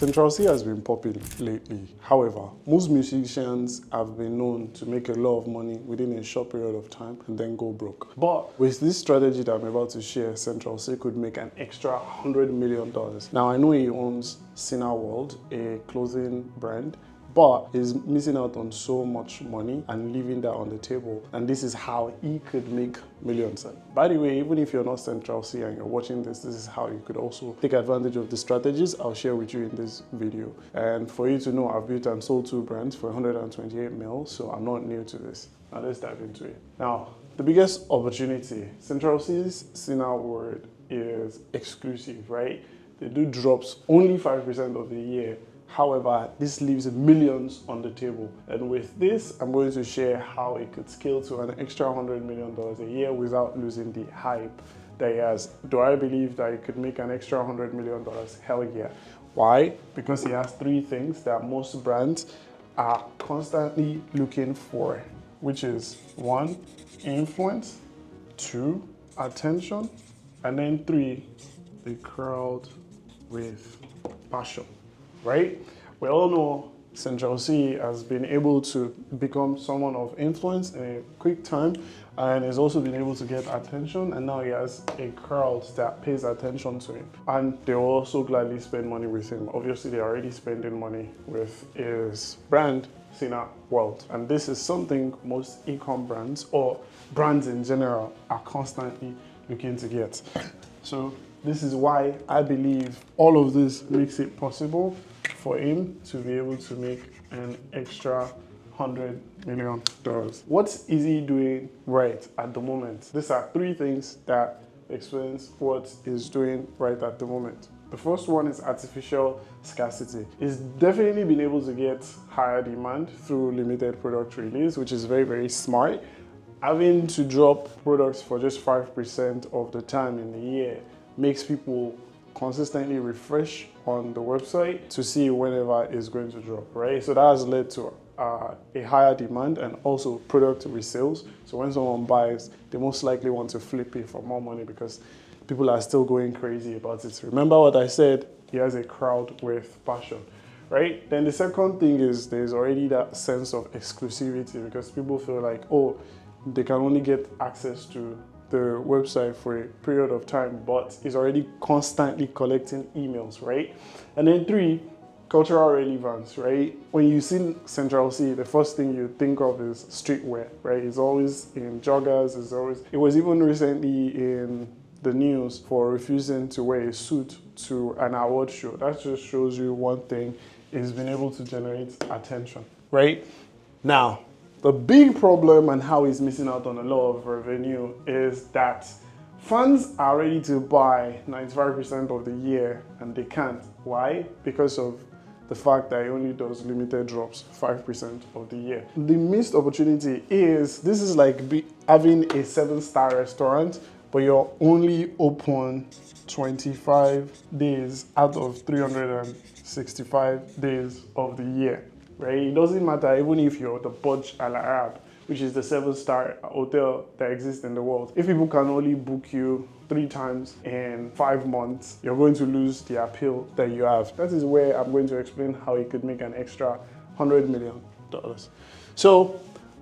Central C has been popping lately. However, most musicians have been known to make a lot of money within a short period of time and then go broke. But with this strategy that I'm about to share, Central C could make an extra $100 million. Now, I know he owns Cineworld, a clothing brand, but he's missing out on so much money and leaving that on the table. And this is how he could make millions. And by the way, even if you're not Central C and you're watching this, this is how you could also take advantage of the strategies I'll share with you in this video. And for you to know, I've built and sold 2 brands for 128 mil, so I'm not new to this. Now let's dive into it. Now, the biggest opportunity, Central C's Cineworld is exclusive, right? They do drops only 5% of the year. However, this leaves millions on the table. And with this, I'm going to share how it could scale to an extra $100 million a year without losing the hype that he has. Do I believe that he could make an extra $100 million? Hell yeah. Why? Because he has 3 things that most brands are constantly looking for, which is 1, influence, 2, attention, and then 3, the crowd with passion. Right? We all know Central C has been able to become someone of influence in a quick time, and has also been able to get attention, and now he has a crowd that pays attention to him, and they will also gladly spend money with him. Obviously, they're already spending money with his brand, Cineworld, and this is something most e-com brands or brands in general are constantly looking to get. So this is why I believe all of this makes it possible for him to be able to make an extra $100 million. What is he doing right at the moment? These are 3 things that explains what he's doing right at the moment. The first one is artificial scarcity. He's definitely been able to get higher demand through limited product release, which is very, very smart. Having to drop products for just 5% of the time in the year makes people consistently refresh on the website to see whenever it's going to drop, right? So that has led to a higher demand and also product resales. So when someone buys, they most likely want to flip it for more money because people are still going crazy about it. Remember what I said, he has a crowd with passion, right? Then the second thing is there's already that sense of exclusivity because people feel like, oh, they can only get access to the website for a period of time, but he's already constantly collecting emails, right? And then 3, cultural relevance, right? When you see Central C, the first thing you think of is streetwear, right? It's always in joggers, it was even recently in the news for refusing to wear a suit to an award show. That just shows you one thing, he's been able to generate attention, right? Now, the big problem and how he's missing out on a lot of revenue is that fans are ready to buy 95% of the year and they can't. Why? Because of the fact that he only does limited drops 5% of the year. The missed opportunity is, this is like having a 7-star restaurant, but you're only open 25 days out of 365 days of the year. Right? It doesn't matter even if you're the Burj Al Arab, which is the 7-star hotel that exists in the world. If people can only book you 3 times in 5 months, you're going to lose the appeal that you have. That is where I'm going to explain how he could make an extra $100 million. So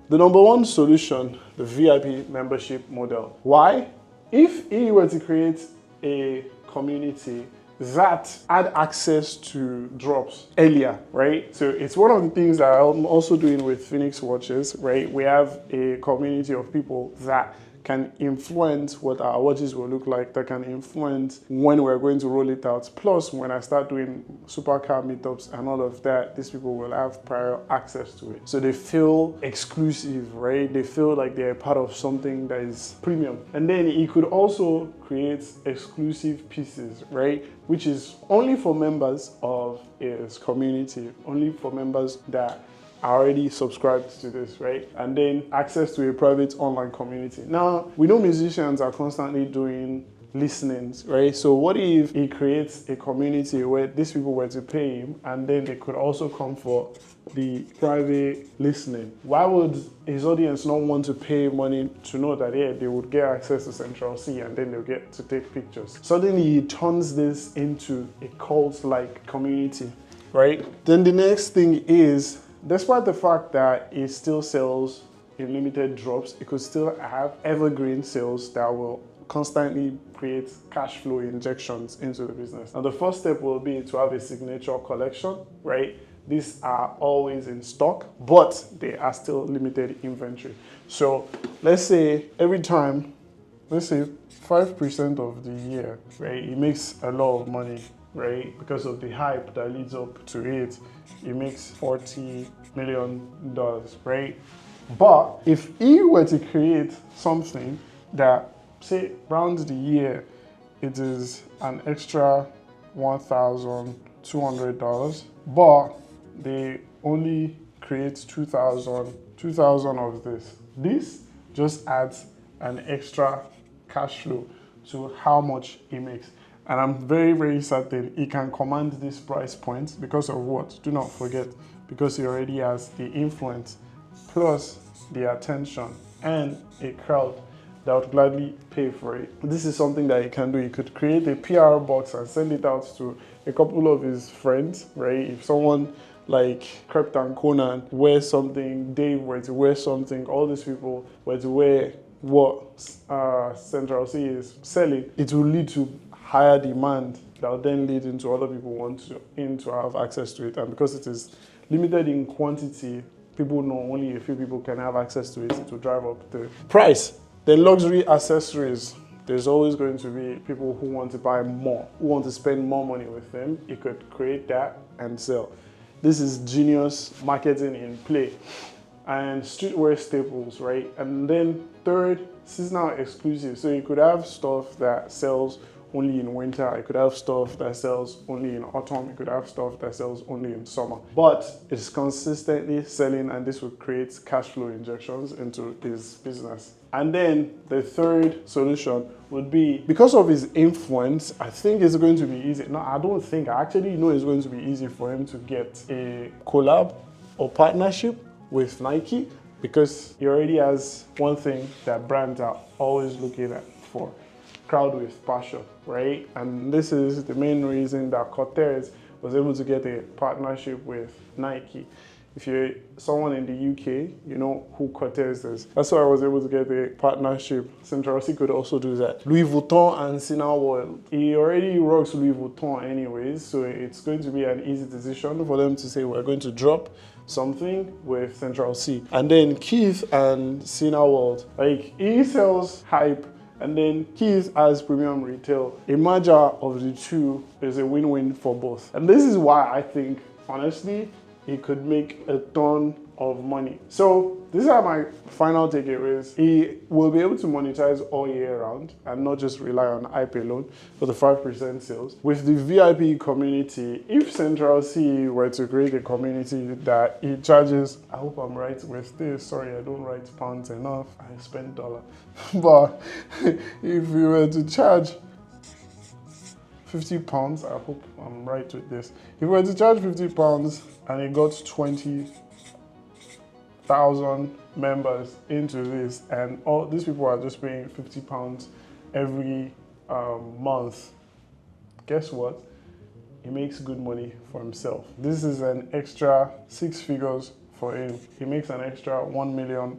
the number 1 solution, the VIP membership model. Why? If he were to create a community that had access to drops earlier, right? So it's one of the things that I'm also doing with Phoenix Watches, right? We have a community of people that can influence what our watches will look like, that can influence when we're going to roll it out. Plus, when I start doing supercar meetups and all of that, these people will have prior access to it. So they feel exclusive, right? They feel like they're part of something that is premium. And then he could also create exclusive pieces, right? Which is only for members of his community, only for members that are already subscribed to this, right? And then access to a private online community. Now, we know musicians are constantly doing listenings, right? So what if he creates a community where these people were to pay him and then they could also come for the private listening? Why would his audience not want to pay money to know that, yeah, they would get access to Central C and then they'll get to take pictures? Suddenly he turns this into a cult-like community. right? Then the next thing is, despite the fact that it still sells in limited drops, it could still have evergreen sales that will constantly create cash flow injections into the business. Now, the first step will be to have a signature collection, right? These are always in stock, but they are still limited inventory. So let's say every time, let's say 5% of the year, right, it makes a lot of money, right? Because of the hype that leads up to it, it makes $40 million, right? But if he were to create something that, say, around the year, it is an extra $1,200, but they only create 2,000 of this. This just adds an extra cash flow to how much he makes. And I'm very, very certain he can command this price point because of what? Do not forget, because he already has the influence, plus the attention and a crowd that would gladly pay for it. This is something that he can do. He could create a PR box and send it out to a couple of his friends, right? If someone like Krept and Conan wear something, Dave were to wear something, all these people were to wear what Central C is selling, it will lead to higher demand that will then lead into other people wanting to have access to it. And because it is limited in quantity, people know only a few people can have access to it to drive up the price. The luxury accessories, there's always going to be people who want to buy more, who want to spend more money with them. You could create that and sell. This is genius marketing in play. And streetwear staples, right? And then third, seasonal exclusive. So you could have stuff that sells only in winter. You could have stuff that sells only in autumn. You could have stuff that sells only in summer. But it's consistently selling, and this would create cash flow injections into his business. And then the third solution would be, because of his influence, I think it's going to be easy. No, I don't think. I actually know it's going to be easy for him to get a collab or partnership with Nike, because he already has one thing that brands are always looking at for: crowd with passion, right? And this is the main reason that Cortez was able to get a partnership with Nike. If you're someone in the UK, you know who Cortez is. That's why I was able to get a partnership. Central C could also do that. Louis Vuitton and Cinnamon. He already rocks Louis Vuitton anyways, so it's going to be an easy decision for them to say, we're going to drop something with Central C. And then Keith and Cinnamon, like, he sells hype, and then Keith has premium retail. A merger of the two is a win-win for both. And this is why I think, honestly, he could make a ton of money. So these are my final takeaways. He will be able to monetize all year round and not just rely on hype alone for the 5% sales. With the VIP community, if Central C were to create a community that he charges, I hope I'm right with this, sorry, I don't write pounds enough, I spend dollar. But if you were to charge £50, I hope I'm right with this. If we were to charge £50 and it got 20,000 members into this, and all these people are just paying £50 every month, guess what? He makes good money for himself. This is an extra 6 figures for him. He makes an extra £1 million.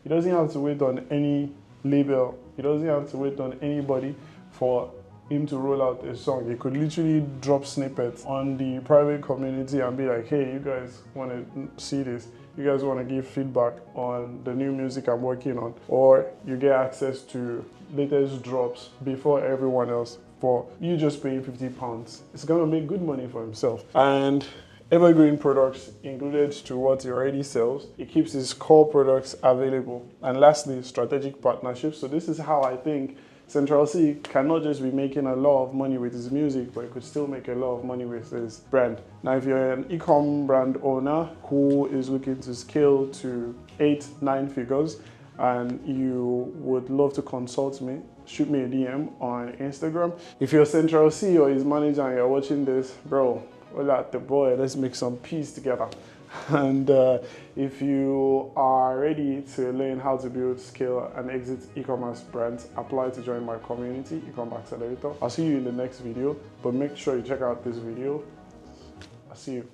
He doesn't have to wait on any label. He doesn't have to wait on anybody for him to roll out a song. He could literally drop snippets on the private community and be like, hey, you guys want to see this? You guys want to give feedback on the new music I'm working on? Or you get access to latest drops before everyone else for you just paying £50. It's going to make good money for himself. And Evergreen products included to what he already sells. He keeps his core products available. And lastly, strategic partnerships. So this is how I think Central C cannot just be making a lot of money with his music, but he could still make a lot of money with his brand. Now, if you're an e-com brand owner who is looking to scale to 8-9 figures and you would love to consult me, shoot me a DM on Instagram. If you're Central C or his manager and you're watching this, bro, hola the boy, let's make some peace together. And if you are ready to learn how to build, scale, and exit e-commerce brands, apply to join my community, Ecom Accelerator. I'll see you in the next video, but make sure you check out this video. See you.